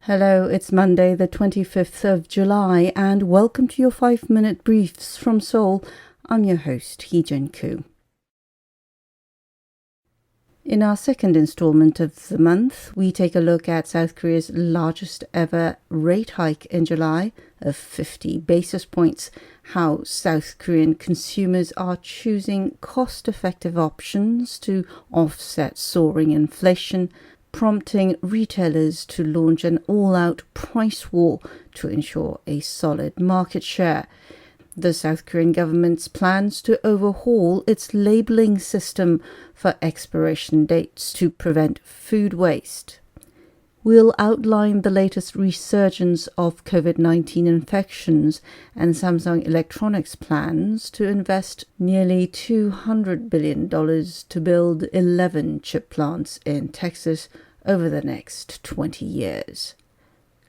Hello, it's Monday the 25th of July and welcome to your 5-minute briefs from Seoul. I'm your host, Hee-Jin Koo. In our second installment of the month, we take a look at South Korea's largest ever rate hike in July of 50 basis points, how South Korean consumers are choosing cost-effective options to offset soaring inflation, prompting retailers to launch an all-out price war to ensure a solid market share. The South Korean government's plans to overhaul its labeling system for expiration dates to prevent food waste. We'll outline the latest resurgence of COVID-19 infections and Samsung Electronics' plans to invest nearly $200 billion to build 11 chip plants in Texas over the next 20 years.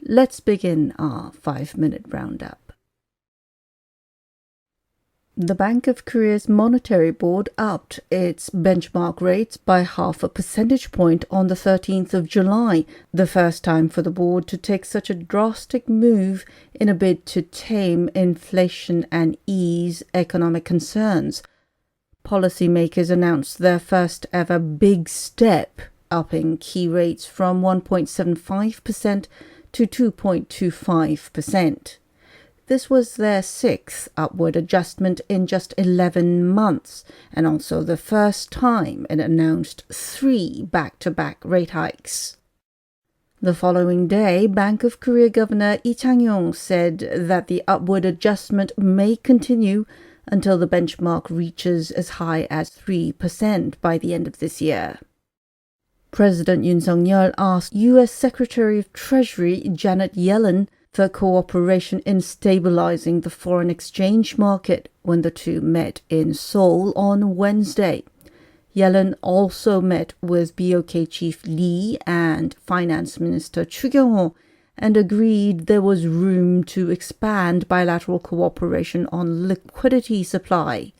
Let's begin our 5-minute roundup. The Bank of Korea's Monetary Board upped its benchmark rates by 0.5 percentage point on the 13th of July, the first time for the board to take such a drastic move in a bid to tame inflation and ease economic concerns. Policymakers announced their first ever big step, upping key rates from 1.75% to 2.25%. This was their sixth upward adjustment in just 11 months, and also the first time it announced 3 back-to-back rate hikes. The following day, Bank of Korea Governor Lee Chang-yong said that the upward adjustment may continue until the benchmark reaches as high as 3% by the end of this year. President Yoon Suk-yeol asked U.S. Secretary of Treasury Janet Yellen for cooperation in stabilizing the foreign exchange market when the two met in Seoul on Wednesday. Yellen also met with BOK Chief Lee and Finance Minister Chu Kyung-ho and agreed there was room to expand bilateral cooperation on liquidity supply.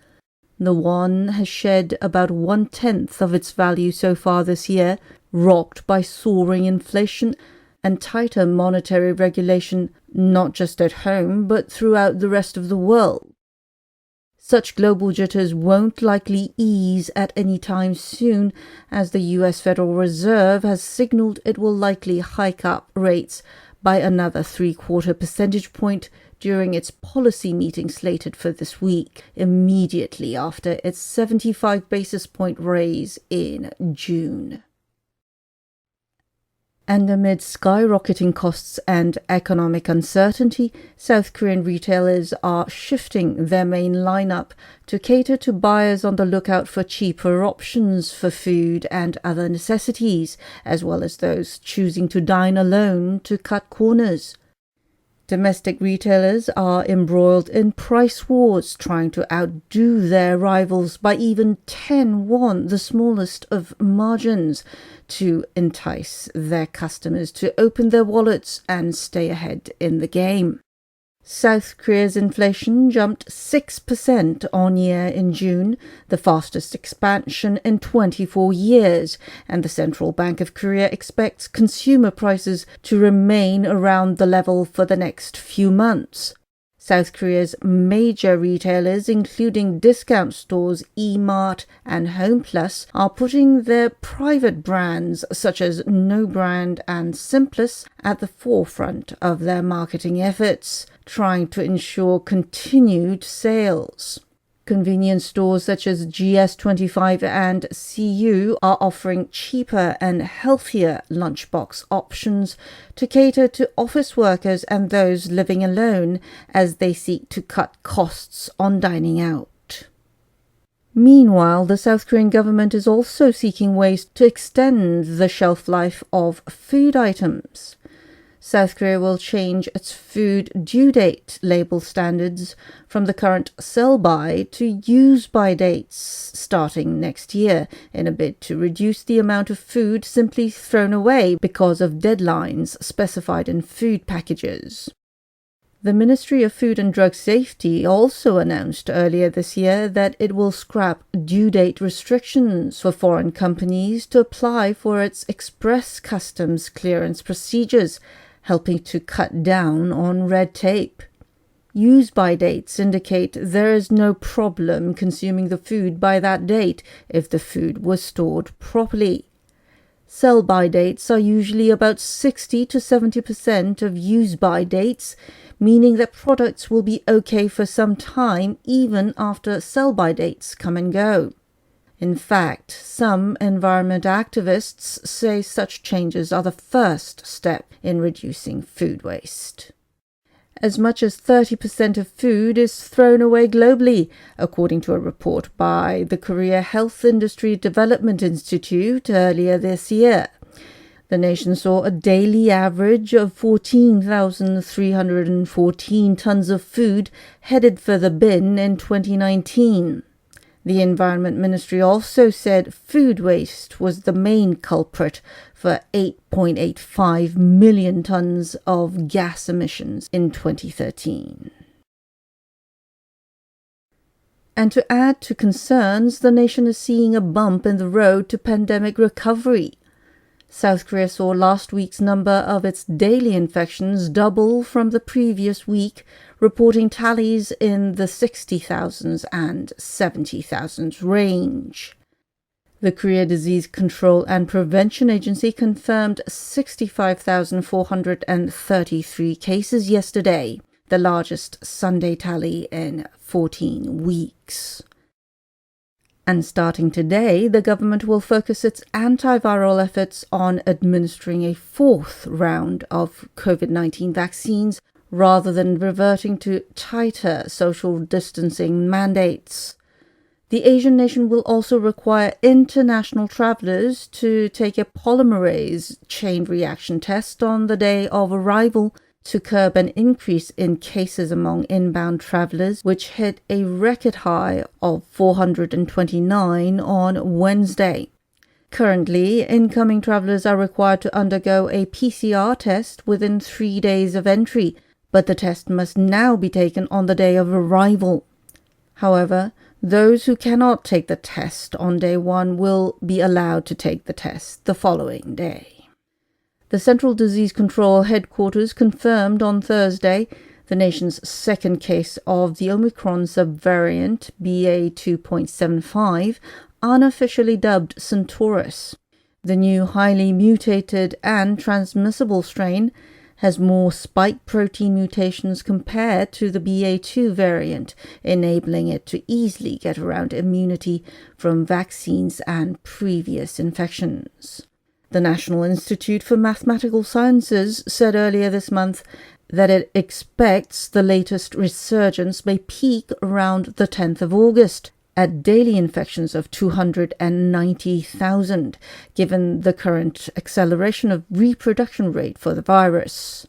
The won has shed about 1/10 of its value so far this year, rocked by soaring inflation and tighter monetary regulation, not just at home, but throughout the rest of the world. Such global jitters won't likely ease at any time soon, as the U.S. Federal Reserve has signaled it will likely hike up rates by another 0.75 percentage point during its policy meeting slated for this week, immediately after its 75 basis point raise in June. And amid skyrocketing costs and economic uncertainty, South Korean retailers are shifting their main lineup to cater to buyers on the lookout for cheaper options for food and other necessities, as well as those choosing to dine alone to cut corners. Domestic retailers are embroiled in price wars, trying to outdo their rivals by even 10 won, the smallest of margins, to entice their customers to open their wallets and stay ahead in the game. South Korea's inflation jumped 6% on year in June, the fastest expansion in 24 years, and the Central Bank of Korea expects consumer prices to remain around the level for the next few months. South Korea's major retailers, including discount stores E-Mart and Home Plus, are putting their private brands such as No Brand and Simplus at the forefront of their marketing efforts, trying to ensure continued sales. Convenience stores such as GS25 and CU are offering cheaper and healthier lunchbox options to cater to office workers and those living alone as they seek to cut costs on dining out. Meanwhile, the South Korean government is also seeking ways to extend the shelf life of food items. South Korea will change its food due date label standards from the current sell-by to use-by dates starting next year in a bid to reduce the amount of food simply thrown away because of deadlines specified in food packages. The Ministry of Food and Drug Safety also announced earlier this year that it will scrap due date restrictions for foreign companies to apply for its express customs clearance procedures, helping to cut down on red tape. Use-by dates indicate there is no problem consuming the food by that date if the food was stored properly. Sell-by dates are usually about 60 to 70% of use-by dates, meaning that products will be okay for some time even after sell-by dates come and go. In fact, some environment activists say such changes are the first step in reducing food waste. As much as 30% of food is thrown away globally, according to a report by the Korea Health Industry Development Institute earlier this year. The nation saw a daily average of 14,314 tons of food headed for the bin in 2019. The Environment Ministry also said food waste was the main culprit for 8.85 million tons of gas emissions in 2013. And to add to concerns, the nation is seeing a bump in the road to pandemic recovery. South Korea saw last week's number of its daily infections double from the previous week, reporting tallies in the 60,000s and 70,000s range. The Korea Disease Control and Prevention Agency confirmed 65,433 cases yesterday, the largest Sunday tally in 14 weeks. And starting today, the government will focus its antiviral efforts on administering a fourth round of COVID-19 vaccines rather than reverting to tighter social distancing mandates. The Asian nation will also require international travelers to take a polymerase chain reaction test on the day of arrival to curb an increase in cases among inbound travelers, which hit a record high of 429 on Wednesday. Currently, incoming travelers are required to undergo a PCR test within 3 days of entry, but the test must now be taken on the day of arrival. However, those who cannot take the test on day one will be allowed to take the test the following day. The Central Disease Control Headquarters confirmed on Thursday the nation's second case of the Omicron subvariant BA.2.75, unofficially dubbed Centaurus. The new highly mutated and transmissible strain has more spike protein mutations compared to the BA.2 variant, enabling it to easily get around immunity from vaccines and previous infections. The National Institute for Mathematical Sciences said earlier this month that it expects the latest resurgence may peak around the 10th of August at daily infections of 290,000, given the current acceleration of reproduction rate for the virus.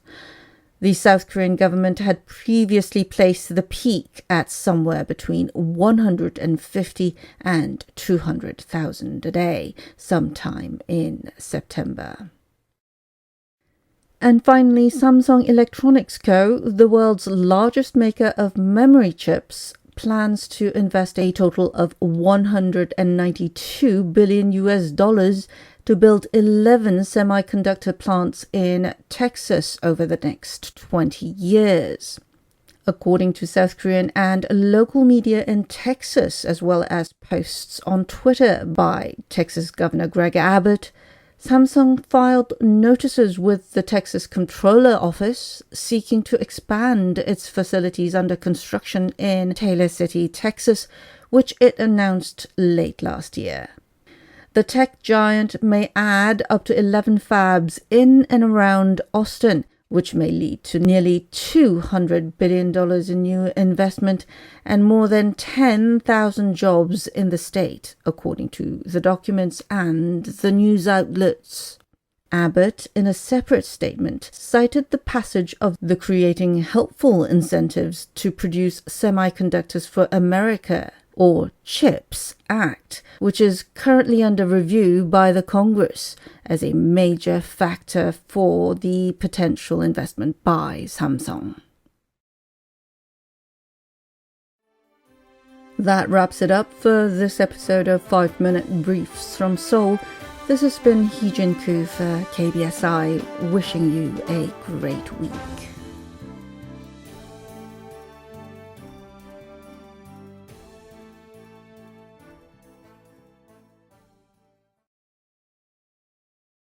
The South Korean government had previously placed the peak at somewhere between 150 and 200,000 a day, sometime in September. And finally, Samsung Electronics Co., the world's largest maker of memory chips, plans to invest a total of $192 billion to build 11 semiconductor plants in Texas over the next 20 years. According to South Korean and local media in Texas, as well as posts on Twitter by Texas Governor Greg Abbott, Samsung filed notices with the Texas Comptroller Office seeking to expand its facilities under construction in Taylor City, Texas, which it announced late last year. The tech giant may add up to 11 fabs in and around Austin, which may lead to nearly $200 billion in new investment and more than 10,000 jobs in the state, according to the documents and the news outlets. Abbott, in a separate statement, cited the passage of the Creating Helpful Incentives to Produce Semiconductors for America, or CHIPS Act, which is currently under review by the Congress, as a major factor for the potential investment by Samsung. That wraps it up for this episode of 5-Minute Briefs from Seoul. This has been Hee Jin Koo for KBSI, wishing you a great week.